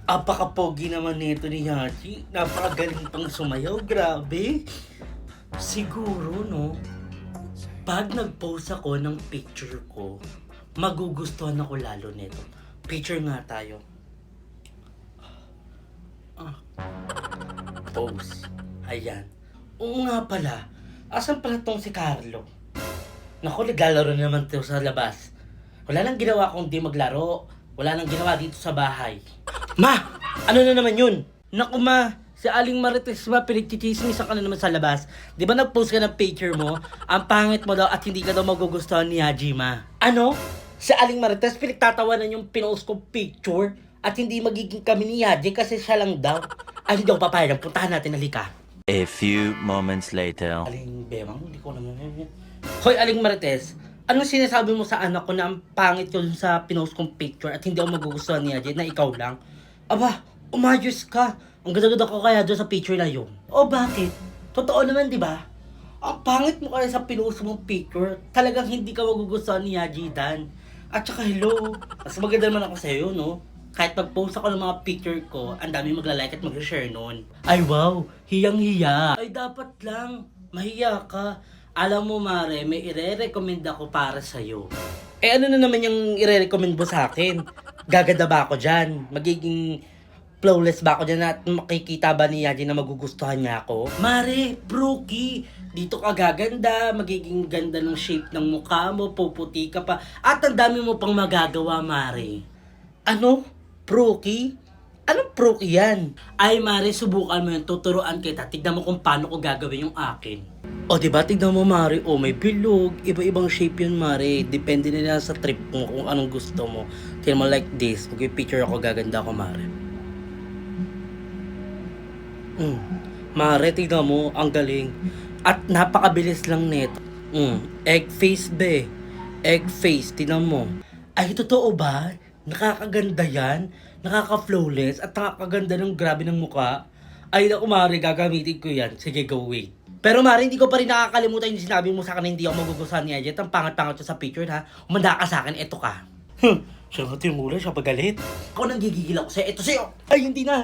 Apaka-pogi naman nito ni Haji. Napakagaling pang sumayaw, grabe. Siguro, no, pag nag-post ako ng picture ko, magugustuhan ako lalo nito. Picture nga tayo. Post. Ayan. Oo nga pala. Asan pala tong si Carlo? Naku, naglalaro na naman ito sa labas. Wala nang ginawa kundi maglaro. Wala nang ginawa dito sa bahay. Ma! Ano na naman yun? Naku ma, si Aling Marites ba, pinagchichismisan ka na naman sa labas. Di ba nag-post ka ng picture mo? Ang pangit mo daw at hindi ka daw magugustuhan ni Hajima. Ano? Si Aling Marites, pinagtatawanan yung pinost kong picture at hindi magiging kami ni Haji kasi siya lang daw. Ay, hindi ako papayag. Puntahan natin, halika. A few moments later. Aling Bemang, hindi ko naman yun. Hoy, Aling Marites, anong sinasabi mo sa anak ko na ang pangit yun sa pinost kong picture at hindi ako magugustuhan ni Haji na ikaw lang? Aba, umayos ka. Ang ganda-ganda ko kaya doon sa picture na yun. O bakit? Totoo naman, di ba? Ang pangit mo kaya sa pinost mong picture. Talagang hindi ka magugustuhan ni Haji Dan. At saka hello, mas maganda naman ako sa'yo, no? Kahit pag-post ako ng mga picture ko, ang dami magla-like at mag-share nun. Ay wow, hiyang-hiya. Ay dapat lang, mahiya ka. Alam mo Mare, may ire-recommend ako para sa'yo. Eh ano na naman yung ire-recommend mo sa akin? Gaganda ba ako dyan? Magiging flawless ba ako dyan at makikita ba ni Yaji na magugustuhan niya ako? Mare, brookie, dito ka gaganda, magiging ganda ng shape ng mukha mo, puputi ka pa, at ang dami mo pang magagawa, Mare. Ano? Brookie? Anong brookie yan? Ay, Mare, subukan mo yun, tuturuan kita, tignan mo kung paano ko gagawin yung akin. O, diba? Tignan mo, Mare. O, may bilog. Iba-ibang shape yun, Mare. Depende na sa trip mo kung anong gusto mo. Tignan mo like this. Mag-picture ako, gaganda ako, Mare. Mare, tignan mo. Ang galing. At napakabilis lang nito. Egg face, be. Egg face. Tignan mo. Ay, totoo ba? Nakakaganda yan. Nakaka-flawless. At nakakaganda ng grabe ng mukha. Ay, naku, Mare. Gagamitin ko yan. Sige, go, wait. Pero Mare, hindi ko pa rin nakakalimutan yung sinabi mo sa akin na hindi ako magugustuhan ni Ajet. Ang pangat-pangat sa picture, ha? Umanda ka sa akin, eto ka. Siya nga tinula, siya pagalit. Ako nang gigigil ako sa'yo, eto sa'yo. Ay, hindi na.